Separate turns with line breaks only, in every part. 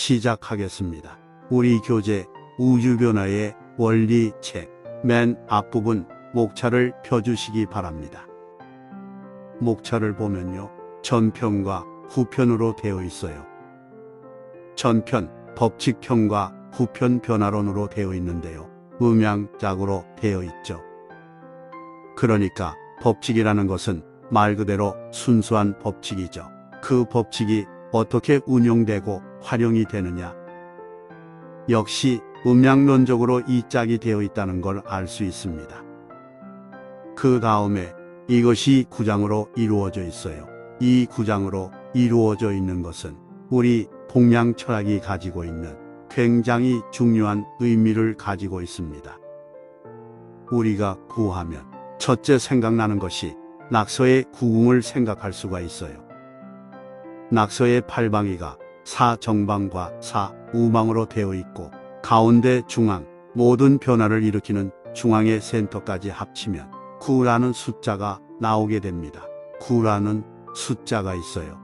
시작하겠습니다. 우리 교재 우주변화의 원리 책 맨 앞부분 목차를 펴주시기 바랍니다. 목차를 보면요, 전편과 후편으로 되어 있어요. 전편 법칙편과 후편 변화론으로 되어 있는데요, 음양짝으로 되어 있죠. 그러니까 법칙이라는 것은 말 그대로 순수한 법칙이죠. 그 법칙이 어떻게 운용되고 활용이 되느냐, 역시 음양론적으로 이 짝이 되어 있다는 걸 알 수 있습니다. 그 다음에 이것이 구장으로 이루어져 있어요. 이 구장으로 이루어져 있는 것은 우리 동양 철학이 가지고 있는 굉장히 중요한 의미를 가지고 있습니다. 우리가 구하면 첫째 생각나는 것이 낙서의 구궁을 생각할 수가 있어요. 낙서의 팔방이가 사정방과 사우방으로 되어 있고, 가운데 중앙, 모든 변화를 일으키는 중앙의 센터까지 합치면 9라는 숫자가 나오게 됩니다. 9라는 숫자가 있어요.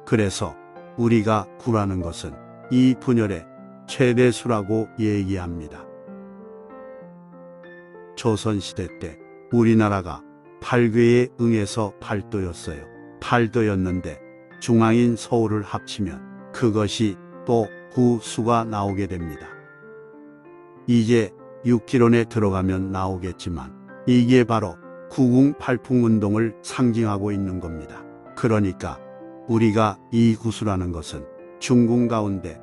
그래서 우리가 9라는 것은 이 분열의 최대수라고 얘기합니다. 조선시대 때 우리나라가 8괴에 응해서 8도였어요. 8도였는데 중앙인 서울을 합치면 그것이 또 9수가 나오게 됩니다. 이제 6기론에 들어가면 나오겠지만 이게 바로 구궁팔풍운동을 상징하고 있는 겁니다. 그러니까 우리가 이 구수라는 것은 중궁 가운데,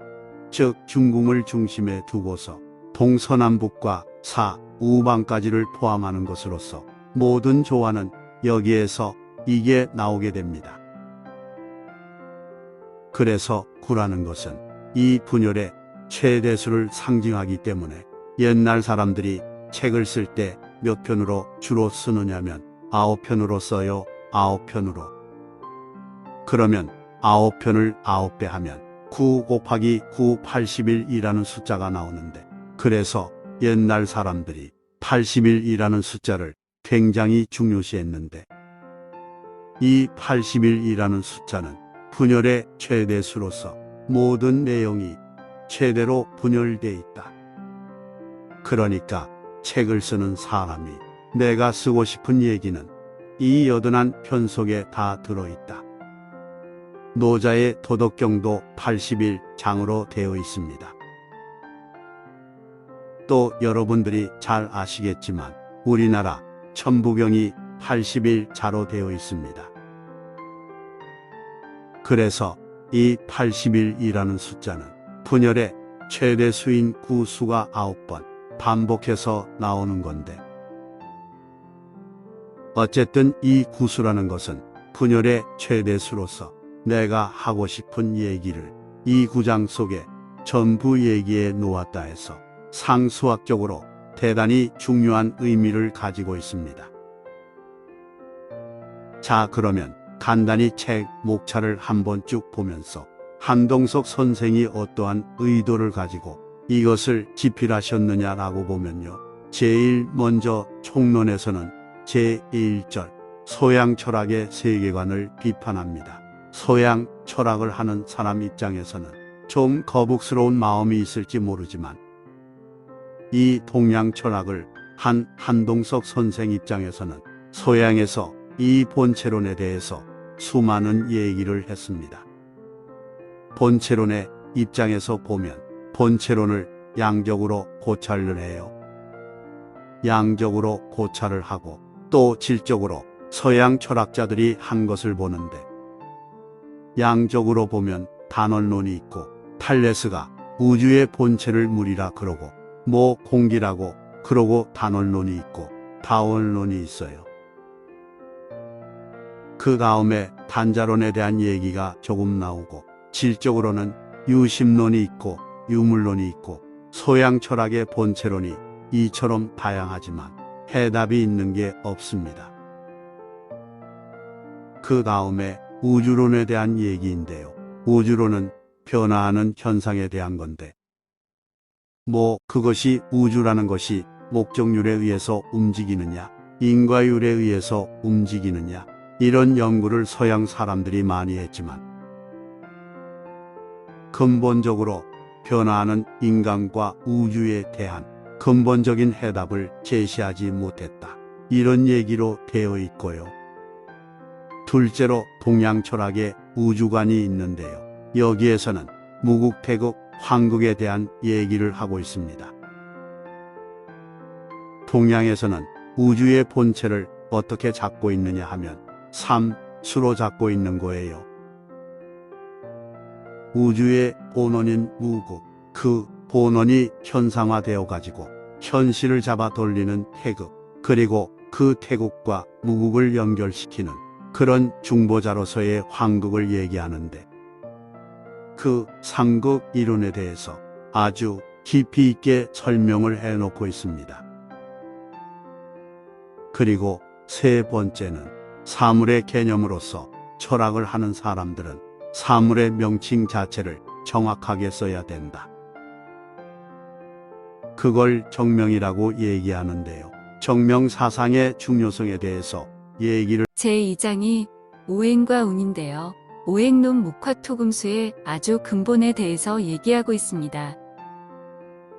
즉 중궁을 중심에 두고서 동서남북과 사우방까지를 포함하는 것으로서 모든 조화는 여기에서 이게 나오게 됩니다. 그래서 구라는 것은 이 분열의 최대수를 상징하기 때문에 옛날 사람들이 책을 쓸 때 몇 편으로 주로 쓰느냐면 9편으로 써요. 9편으로. 그러면 9편을 9배 하면 9 곱하기 9 81이라는 숫자가 나오는데, 그래서 옛날 사람들이 81이라는 숫자를 굉장히 중요시했는데, 이 81이라는 숫자는 분열의 최대수로서 모든 내용이 최대로 분열되어 있다. 그러니까 책을 쓰는 사람이 내가 쓰고 싶은 얘기는 이 여든한 편 속에 다 들어있다. 노자의 도덕경도 81장으로 되어 있습니다. 또 여러분들이 잘 아시겠지만 우리나라 천부경이 81자로 되어 있습니다. 그래서 이 81이라는 숫자는 분열의 최대수인 구수가 9번 반복해서 나오는 건데, 어쨌든 이 구수라는 것은 분열의 최대수로서 내가 하고 싶은 얘기를 이 구장 속에 전부 얘기해 놓았다 해서 상수학적으로 대단히 중요한 의미를 가지고 있습니다. 자, 그러면 간단히 책 목차를 한번 쭉 보면서 한동석 선생이 어떠한 의도를 가지고 이것을 집필하셨느냐라고 보면요, 제일 먼저 총론에서는 제1절 소양 철학의 세계관을 비판합니다. 소양 철학을 하는 사람 입장에서는 좀 거북스러운 마음이 있을지 모르지만, 이 동양 철학을 한 한동석 선생 입장에서는 소양에서 이 본체론에 대해서 수많은 얘기를 했습니다. 본체론의 입장에서 보면 본체론을 양적으로 고찰을 해요. 양적으로 고찰을 하고 또 질적으로 서양 철학자들이 한 것을 보는데, 양적으로 보면 단원론이 있고, 탈레스가 우주의 본체를 물이라 그러고 뭐 공기라고 그러고 단원론이 있고 다원론이 있어요. 그 다음에 단자론에 대한 얘기가 조금 나오고, 질적으로는 유심론이 있고 유물론이 있고, 소양 철학의 본체론이 이처럼 다양하지만 해답이 있는 게 없습니다. 그 다음에 우주론에 대한 얘기인데요, 우주론은 변화하는 현상에 대한 건데, 뭐 그것이 우주라는 것이 목적률에 의해서 움직이느냐, 인과율에 의해서 움직이느냐, 이런 연구를 서양 사람들이 많이 했지만 근본적으로 변화하는 인간과 우주에 대한 근본적인 해답을 제시하지 못했다. 이런 얘기로 되어 있고요. 둘째로 동양 철학의 우주관이 있는데요. 여기에서는 무국태국, 황국에 대한 얘기를 하고 있습니다. 동양에서는 우주의 본체를 어떻게 잡고 있느냐 하면 삼수로 잡고 있는 거예요. 우주의 본원인 무국, 그 본원이 현상화되어 가지고 현실을 잡아 돌리는 태극, 그리고 그 태국과 무국을 연결시키는 그런 중보자로서의 황국을 얘기하는데, 그 상극 이론에 대해서 아주 깊이 있게 설명을 해놓고 있습니다. 그리고 세 번째는 사물의 개념으로서 철학을 하는 사람들은 사물의 명칭 자체를 정확하게 써야 된다. 그걸 정명이라고 얘기하는데요. 정명 사상의 중요성에 대해서 얘기를
제2장이 오행과 운인데요. 오행론 목화토금수의 아주 근본에 대해서 얘기하고 있습니다.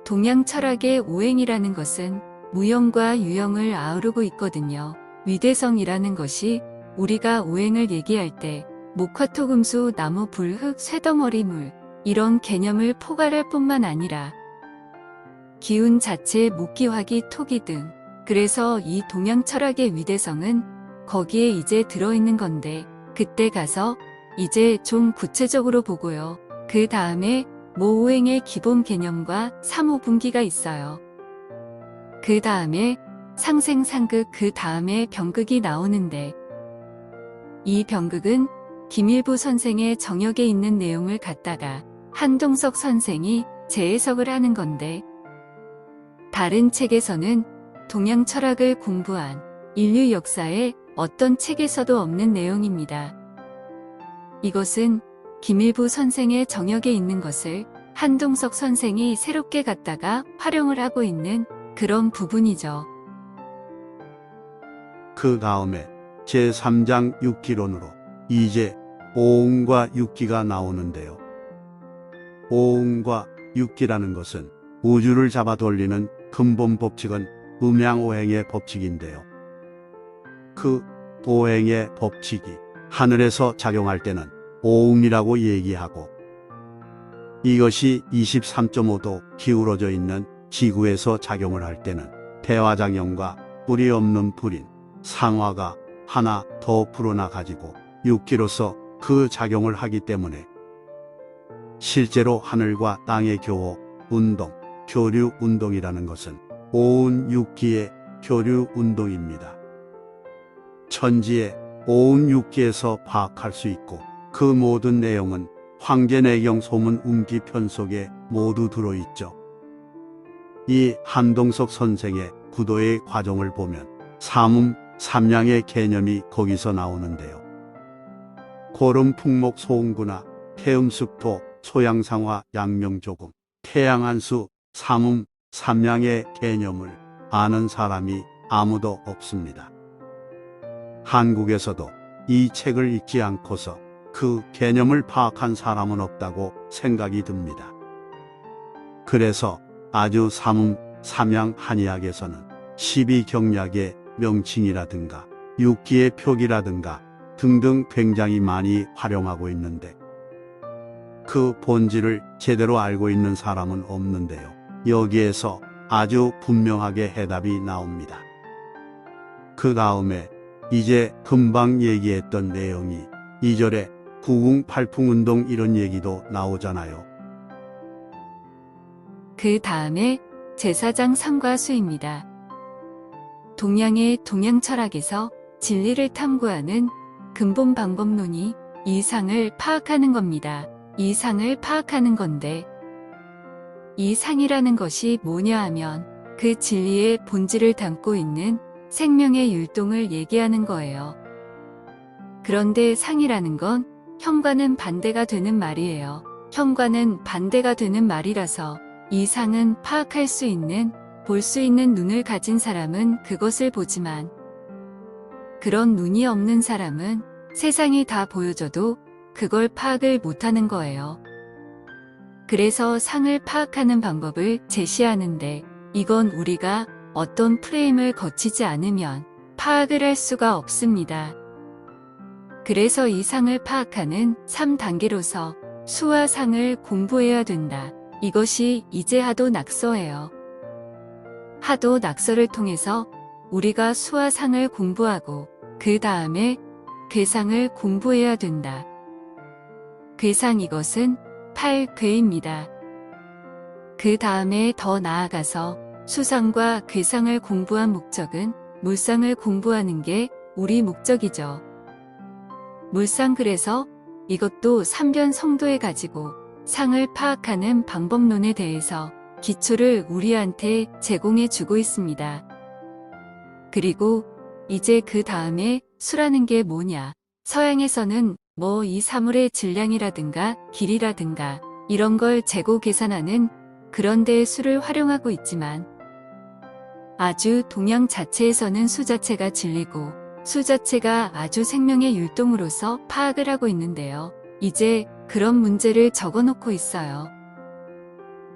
동양 철학의 오행이라는 것은 무형과 유형을 아우르고 있거든요. 위대성이라는 것이 우리가 오행을 얘기할 때 목화토금수, 나무, 불, 흙, 쇠덩어리, 물 이런 개념을 포괄할 뿐만 아니라 기운 자체, 목기, 화기, 토기 등, 그래서 이 동양 철학의 위대성은 거기에 이제 들어있는 건데, 그때 가서 이제 좀 구체적으로 보고요. 그 다음에 모오행의 기본 개념과 삼오분기가 있어요. 그 다음에 상생상극, 그 다음에 병극이 나오는데, 이 병극은 김일부 선생의 정역에 있는 내용을 갖다가 한동석 선생이 재해석을 하는 건데, 다른 책에서는 동양 철학을 공부한 인류 역사에 어떤 책에서도 없는 내용입니다. 이것은 김일부 선생의 정역에 있는 것을 한동석 선생이 새롭게 갖다가 활용을 하고 있는 그런 부분이죠.
그 다음에 제3장 6기론으로 이제 오응과 육기가 나오는데요. 오응과 육기라는 것은 우주를 잡아 돌리는 근본 법칙은 음양오행의 법칙인데요. 그 오행의 법칙이 하늘에서 작용할 때는 오응이라고 얘기하고, 이것이 23.5도 기울어져 있는 지구에서 작용을 할 때는 대화작용과 뿔이 없는 불인 상화가 하나 더 불어나 가지고 육기로서 그 작용을 하기 때문에 실제로 하늘과 땅의 교호, 운동, 교류 운동이라는 것은 오운 육기의 교류 운동입니다. 천지의 오운 육기에서 파악할 수 있고, 그 모든 내용은 황제내경 소문 운기 편 속에 모두 들어있죠. 이 한동석 선생의 구도의 과정을 보면 삼음, 삼양의 개념이 거기서 나오는데요. 고름, 풍목, 소음구나, 태음숙토, 소양상화, 양명조금, 태양한수, 삼음, 삼양의 개념을 아는 사람이 아무도 없습니다. 한국에서도 이 책을 읽지 않고서 그 개념을 파악한 사람은 없다고 생각이 듭니다. 그래서 아주 삼음, 삼양 한의학에서는 12경약의 명칭이라든가 육기의 표기라든가 등등 굉장히 많이 활용하고 있는데, 그 본질을 제대로 알고 있는 사람은 없는데요. 여기에서 아주 분명하게 해답이 나옵니다. 그 다음에 이제 금방 얘기했던 내용이 2절에 구궁팔풍운동 이런 얘기도 나오잖아요.
그 다음에 제4장 상과 수입니다. 동양의 동양 철학에서 진리를 탐구하는 근본 방법론이 이 상을 파악하는 겁니다. 이 상을 파악하는 건데, 이 상이라는 것이 뭐냐 하면 그 진리의 본질을 담고 있는 생명의 율동을 얘기하는 거예요. 그런데 상이라는 건 형과는 반대가 되는 말이에요. 형과는 반대가 되는 말이라서 이 상은 파악할 수 있는, 볼 수 있는 눈을 가진 사람은 그것을 보지만, 그런 눈이 없는 사람은 세상이 다 보여줘도 그걸 파악을 못하는 거예요. 그래서 상을 파악하는 방법을 제시하는데 이건 우리가 어떤 프레임을 거치지 않으면 파악을 할 수가 없습니다. 그래서 이 상을 파악하는 3단계로서 수와 상을 공부해야 된다. 이것이 이제 하도 낙서예요. 하도 낙서를 통해서 우리가 수와 상을 공부하고 그 다음에 괴상을 공부해야 된다. 괴상 이것은 8괴입니다. 그 다음에 더 나아가서 수상과 괴상을 공부한 목적은 물상을 공부하는 게 우리 목적이죠. 물상 그래서 이것도 삼변 성도에 가지고 상을 파악하는 방법론에 대해서 기초를 우리한테 제공해 주고 있습니다. 그리고 이제 그 다음에 수라는 게 뭐냐? 서양에서는 뭐 이 사물의 질량이라든가 길이라든가 이런 걸 재고 계산하는 그런 데의 수를 활용하고 있지만 아주 동양 자체에서는 수 자체가 진리고 수 자체가 아주 생명의 율동으로서 파악을 하고 있는데요. 이제 그런 문제를 적어놓고 있어요.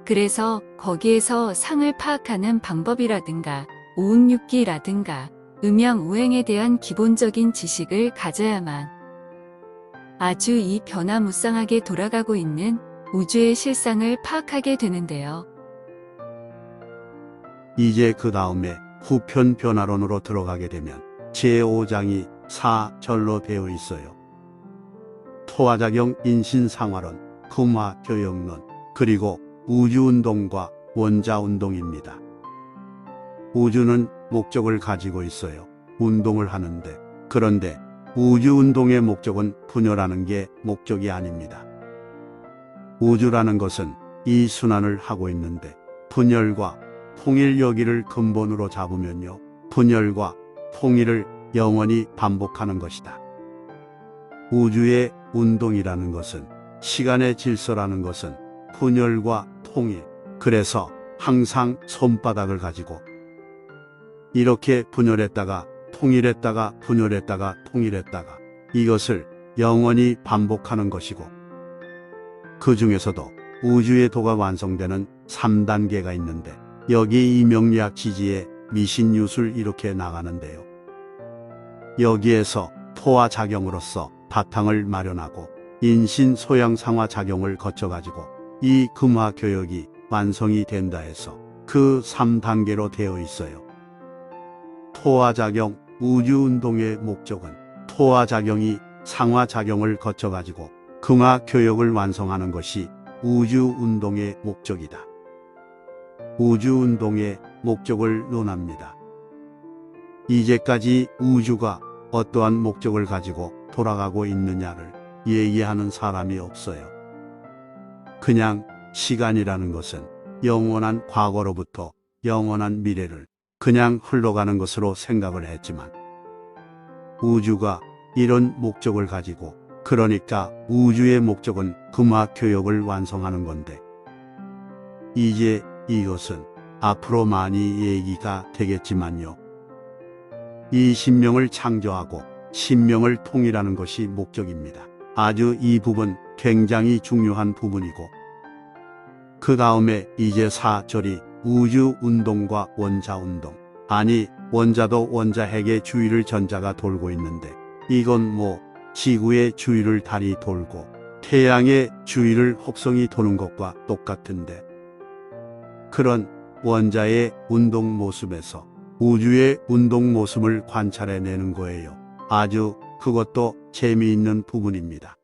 그래서 거기에서 상을 파악하는 방법이라든가 오응육기라든가 음양오행에 대한 기본적인 지식을 가져야만 아주 이 변화무쌍하게 돌아가고 있는 우주의 실상을 파악하게 되는데요.
이제 그 다음에 후편 변화론으로 들어가게 되면 제5장이 4절로 되어 있어요. 토화작용 인신상화론, 금화교역론, 그리고 우주운동과 원자운동입니다. 우주는 목적을 가지고 있어요. 운동을 하는데. 그런데 우주운동의 목적은 분열하는 게 목적이 아닙니다. 우주라는 것은 이 순환을 하고 있는데 분열과 통일 여기를 근본으로 잡으면요. 분열과 통일을 영원히 반복하는 것이다. 우주의 운동이라는 것은 시간의 질서라는 것은 분열과 통일. 그래서 항상 손바닥을 가지고 이렇게 분열했다가 통일했다가 분열했다가 통일했다가 이것을 영원히 반복하는 것이고 그 중에서도 우주의 도가 완성되는 3단계가 있는데 여기 이 명리학 지지의 미신유술 이렇게 나가는데요. 여기에서 토화 작용으로서 바탕을 마련하고 인신 소양 상화 작용을 거쳐가지고 이 금화 교역이 완성이 된다 해서 그 3단계로 되어 있어요. 토화 작용 우주운동의 목적은 토화 작용이 상화 작용을 거쳐가지고 금화 교역을 완성하는 것이 우주운동의 목적이다. 우주운동의 목적을 논합니다. 이제까지 우주가 어떠한 목적을 가지고 돌아가고 있느냐를 얘기하는 사람이 없어요. 그냥 시간이라는 것은 영원한 과거로부터 영원한 미래를 그냥 흘러가는 것으로 생각을 했지만 우주가 이런 목적을 가지고 그러니까 우주의 목적은 금화 교역을 완성하는 건데 이제 이것은 앞으로 많이 얘기가 되겠지만요. 이 신명을 창조하고 신명을 통일하는 것이 목적입니다. 아주 이 부분 굉장히 중요한 부분이고 그 다음에 이제 4절이 우주운동과 원자운동. 아니 원자도 원자핵의 주위를 전자가 돌고 있는데 이건 뭐 지구의 주위를 달이 돌고 태양의 주위를 혹성이 도는 것과 똑같은데 그런 원자의 운동 모습에서 우주의 운동 모습을 관찰해내는 거예요. 아주 그것도 재미있는 부분입니다.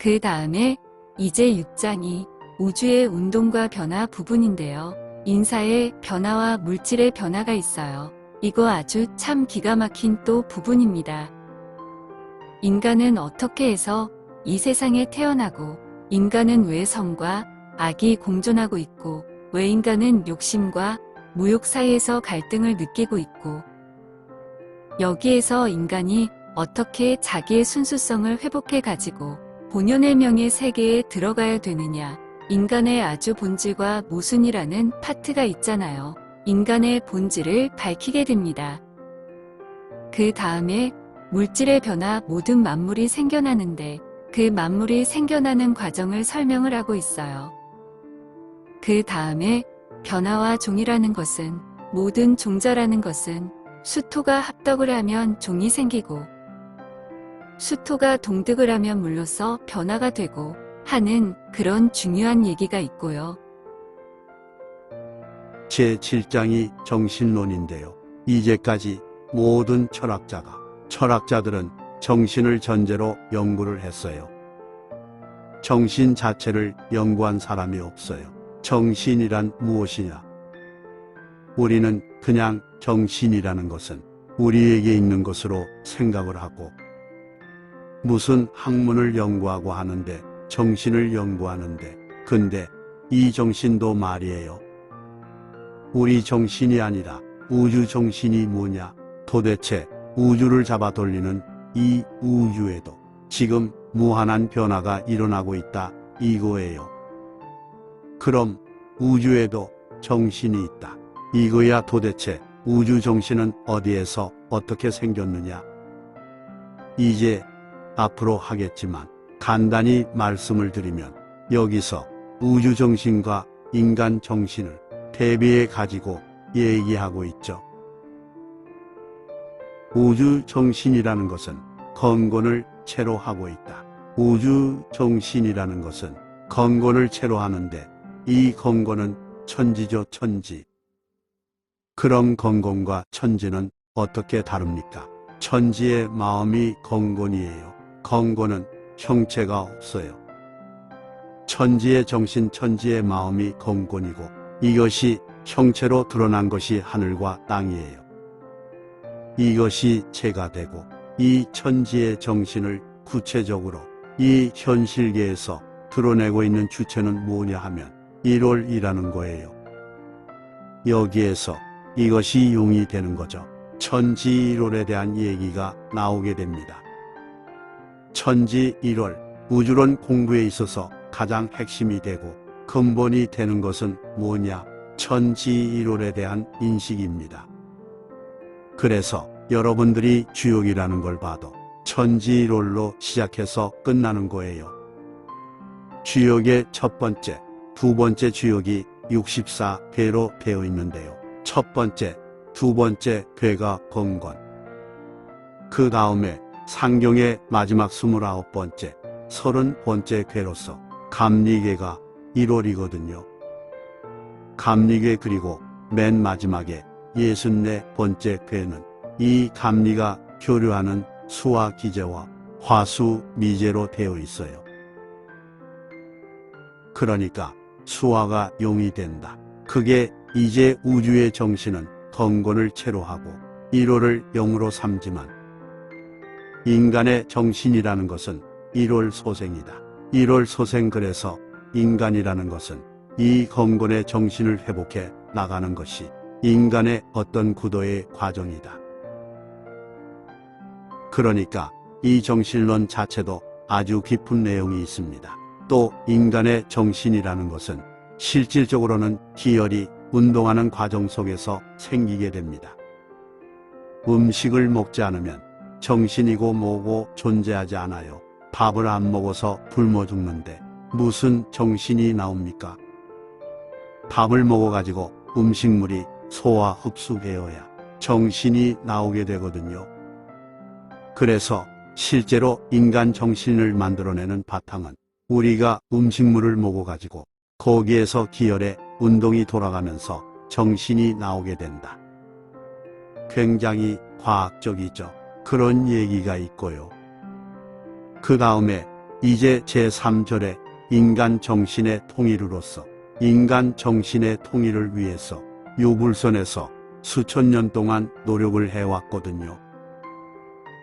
그 다음에 이제 6장이 우주의 운동과 변화 부분인데요. 인사의 변화와 물질의 변화가 있어요. 이거 아주 참 기가 막힌 또 부분입니다. 인간은 어떻게 해서 이 세상에 태어나고, 인간은 왜 선과 악이 공존하고 있고, 왜 인간은 욕심과 무욕 사이에서 갈등을 느끼고 있고, 여기에서 인간이 어떻게 자기의 순수성을 회복해 가지고 본연의 명의 세계에 들어가야 되느냐. 인간의 아주 본질과 모순이라는 파트가 있잖아요. 인간의 본질을 밝히게 됩니다. 그 다음에 물질의 변화 모든 만물이 생겨나는데 그 만물이 생겨나는 과정을 설명을 하고 있어요. 그 다음에 변화와 종이라는 것은, 모든 종자라는 것은 수토가 합덕을 하면 종이 생기고, 수토가 동득을 하면 물로써 변화가 되고 하는 그런 중요한 얘기가 있고요.
제7장이 정신론인데요. 이제까지 모든 철학자들은 정신을 전제로 연구를 했어요. 정신 자체를 연구한 사람이 없어요. 정신이란 무엇이냐? 우리는 그냥 정신이라는 것은 우리에게 있는 것으로 생각을 하고, 무슨 학문을 연구하고 하는데, 정신을 연구하는데, 근데 이 정신도 말이에요. 우리 정신이 아니라 우주 정신이 뭐냐? 도대체 우주를 잡아 돌리는 이 우주에도 지금 무한한 변화가 일어나고 있다, 이거예요. 그럼 우주에도 정신이 있다. 이거야. 도대체 우주 정신은 어디에서 어떻게 생겼느냐? 이제 앞으로 하겠지만 간단히 말씀을 드리면, 여기서 우주 정신과 인간 정신을 대비해 가지고 얘기하고 있죠. 우주 정신이라는 것은 건곤을 채로 하고 있다. 우주 정신이라는 것은 건곤을 채로 하는데, 이 건곤은 천지죠, 천지. 그럼 건곤과 천지는 어떻게 다릅니까? 천지의 마음이 건곤이에요. 건곤은 형체가 없어요. 천지의 정신, 천지의 마음이 건곤이고, 이것이 형체로 드러난 것이 하늘과 땅이에요. 이것이 제가 되고, 이 천지의 정신을 구체적으로 이 현실계에서 드러내고 있는 주체는 뭐냐 하면 1월이라는 거예요. 여기에서 이것이 용이 되는 거죠. 천지 1월에 대한 얘기가 나오게 됩니다. 천지 1월, 우주론 공부에 있어서 가장 핵심이 되고 근본이 되는 것은 뭐냐? 천지 1월에 대한 인식입니다. 그래서 여러분들이 주역이라는 걸 봐도 천지 1월로 시작해서 끝나는 거예요. 주역의 첫 번째, 두 번째 주역이 64궤로 되어 있는데요. 첫 번째, 두 번째 궤가 건곤. 그 다음에 상경의 마지막 29번째, 30번째 궤로서 감리궤가 1월이거든요. 감리궤, 그리고 맨 마지막에 64번째 궤는 이 감리가 교류하는 수화 기제와 화수 미제로 되어 있어요. 그러니까 수화가 용이 된다. 그게 이제 우주의 정신은 건곤을 채로 하고 1월을 영으로 삼지만, 인간의 정신이라는 것은 1월 소생이다. 1월 소생. 그래서 인간이라는 것은 이 건곤의 정신을 회복해 나가는 것이 인간의 어떤 구도의 과정이다. 그러니까 이 정신론 자체도 아주 깊은 내용이 있습니다. 또 인간의 정신이라는 것은 실질적으로는 기혈이 운동하는 과정 속에서 생기게 됩니다. 음식을 먹지 않으면 정신이고 뭐고 존재하지 않아요. 밥을 안 먹어서 굶어 죽는데 무슨 정신이 나옵니까? 밥을 먹어가지고 음식물이 소화 흡수되어야 정신이 나오게 되거든요. 그래서 실제로 인간 정신을 만들어내는 바탕은 우리가 음식물을 먹어가지고 거기에서 기혈의 운동이 돌아가면서 정신이 나오게 된다. 굉장히 과학적이죠. 그런 얘기가 있고요. 그 다음에 이제 제3절에 인간 정신의 통일으로서, 인간 정신의 통일을 위해서 유불선에서 수천 년 동안 노력을 해왔거든요.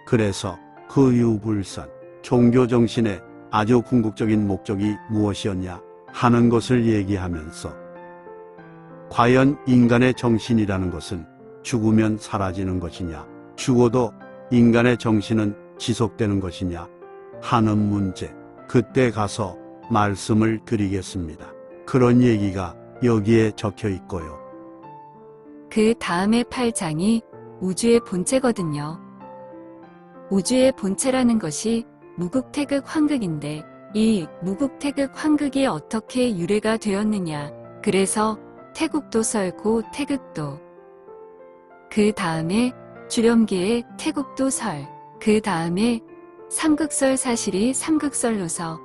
그래서 그 유불선, 종교 정신의 아주 궁극적인 목적이 무엇이었냐 하는 것을 얘기하면서 과연 인간의 정신이라는 것은 죽으면 사라지는 것이냐, 죽어도 인간의 정신은 지속되는 것이냐 하는 문제, 그때 가서 말씀을 드리겠습니다. 그런 얘기가 여기에 적혀 있고요.
그 다음에 8장이 우주의 본체거든요. 우주의 본체라는 것이 무국태극 환극인데 이 무국태극 환극이 어떻게 유래가 되었느냐. 그래서 태국도 설고 태극도. 그 다음에 주렴기에 태국도 설. 그 다음에 삼극설 사실이 삼극설로서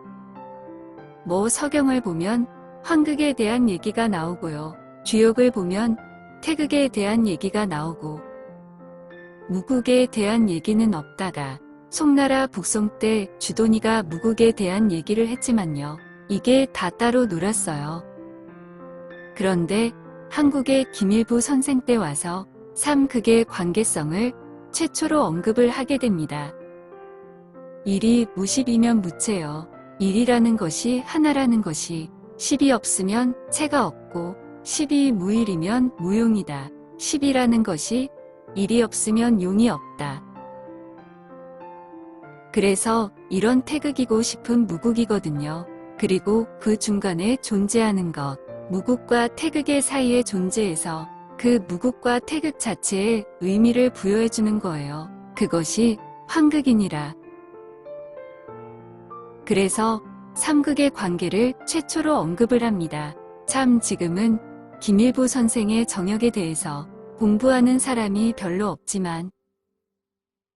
서경을 보면 환극에 대한 얘기가 나오고요. 주역을 보면 태극에 대한 얘기가 나오고 무국에 대한 얘기는 없다가 송나라 북송 때 주돈이가 무국에 대한 얘기를 했지만요. 이게 다 따로 놀았어요. 그런데 한국의 김일부 선생 때 와서 삼극의 관계성을 최초로 언급을 하게 됩니다. 일이 무십이면 무체요. 일이라는 것이 하나라는 것이 십이 없으면 체가 없고 십이 무일이면 무용이다. 십이라는 것이 일이 없으면 용이 없다. 그래서 이런 태극이고 싶은 무국이거든요. 그리고 그 중간에 존재하는 것, 무국과 태극의 사이에 존재해서 그 무국과 태극 자체에 의미를 부여해주는 거예요. 그것이 환극이니라. 그래서 삼극의 관계를 최초로 언급을 합니다. 참 지금은 김일부 선생의 정역에 대해서 공부하는 사람이 별로 없지만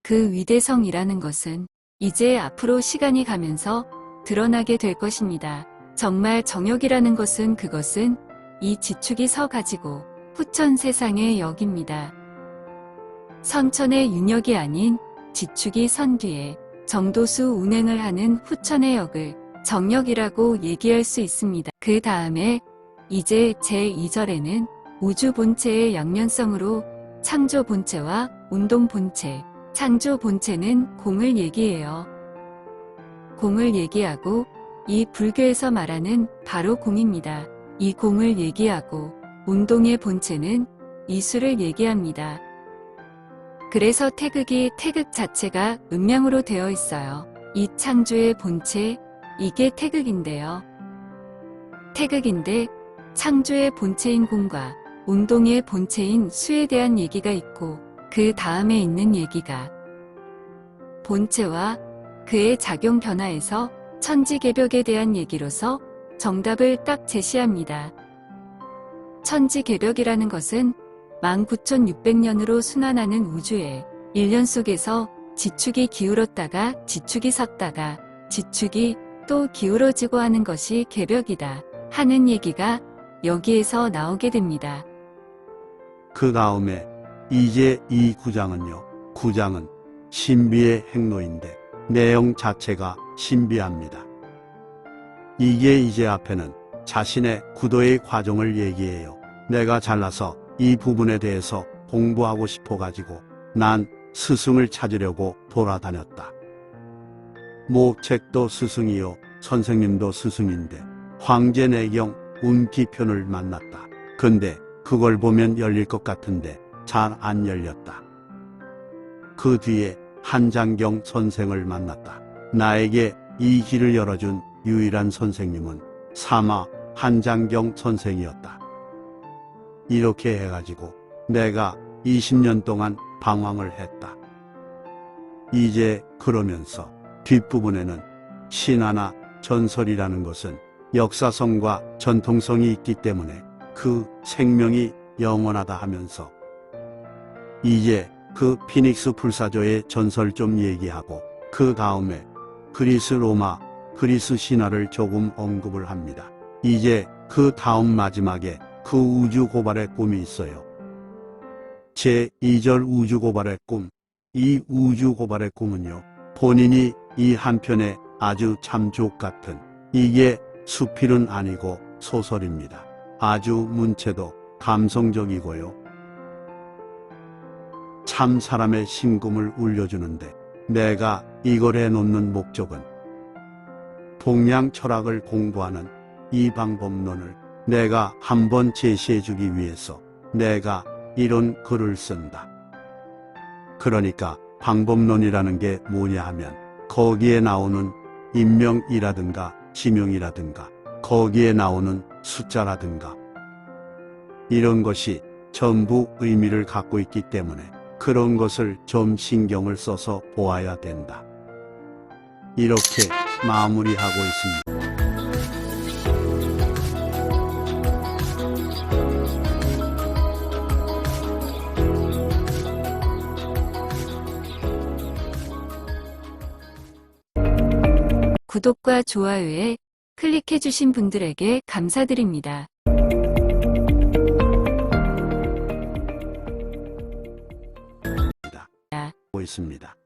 그 위대성이라는 것은 이제 앞으로 시간이 가면서 드러나게 될 것입니다. 정말 정역이라는 것은 그것은 이 지축이 서 가지고 후천 세상의 역입니다. 선천의 윤역이 아닌 지축이 선 뒤에 정도수 운행을 하는 후천의 역을 정역이라고 얘기할 수 있습니다. 그 다음에 이제 제2절에는 우주 본체의 양면성으로 창조 본체와 운동 본체, 창조 본체는 공을 얘기해요. 공을 얘기하고 이 불교에서 말하는 바로 공입니다. 이 공을 얘기하고 운동의 본체는 이수를 얘기합니다. 그래서 태극이 태극 자체가 음양으로 되어 있어요. 이 창조의 본체, 이게 태극인데요. 태극인데 창조의 본체인 공과 운동의 본체인 수에 대한 얘기가 있고 그 다음에 있는 얘기가 본체와 그의 작용 변화에서 천지개벽에 대한 얘기로서 정답을 딱 제시합니다. 천지개벽이라는 것은 19,600년으로 순환하는 우주의 1년 속에서 지축이 기울었다가 지축이 섰다가 지축이 또 기울어지고 하는 것이 개벽이다 하는 얘기가 여기에서 나오게 됩니다.
그 다음에 이제 이 구장은요. 구장은 신비의 행로인데 내용 자체가 신비합니다. 이게 이제 앞에는 자신의 구도의 과정을 얘기해요. 내가 잘나서 이 부분에 대해서 공부하고 싶어가지고 난 스승을 찾으려고 돌아다녔다. 뭐 책도 스승이요 선생님도 스승인데 황제내경 운기편을 만났다. 근데 그걸 보면 열릴 것 같은데 잘 안 열렸다. 그 뒤에 한장경 선생을 만났다. 나에게 이 길을 열어준 유일한 선생님은 사마 한장경 선생이었다. 이렇게 해가지고 내가 20년 동안 방황을 했다. 이제 그러면서 뒷부분에는 신화나 전설이라는 것은 역사성과 전통성이 있기 때문에 그 생명이 영원하다 하면서 이제 그 피닉스 불사조의 전설 좀 얘기하고 그 다음에 그리스 로마, 그리스 신화를 조금 언급을 합니다. 이제 그 다음 마지막에 그 우주 고발의 꿈이 있어요. 제2절 우주 고발의 꿈. 이 우주 고발의 꿈은요. 본인이 이 한편에 아주 참족 같은 이게 수필은 아니고 소설입니다. 아주 문체도 감성적이고요. 참 사람의 심금을 울려주는데 내가 이걸 해놓는 목적은 동양 철학을 공부하는 이 방법론을 내가 한번 제시해주기 위해서 내가 이런 글을 쓴다. 그러니까 방법론이라는 게 뭐냐 하면 거기에 나오는 인명이라든가 지명이라든가 거기에 나오는 숫자라든가 이런 것이 전부 의미를 갖고 있기 때문에 그런 것을 좀 신경을 써서 보아야 된다. 이렇게 마무리하고 있습니다.
구독과 좋아요에 클릭해주신 분들에게 감사드립니다.
있습니다.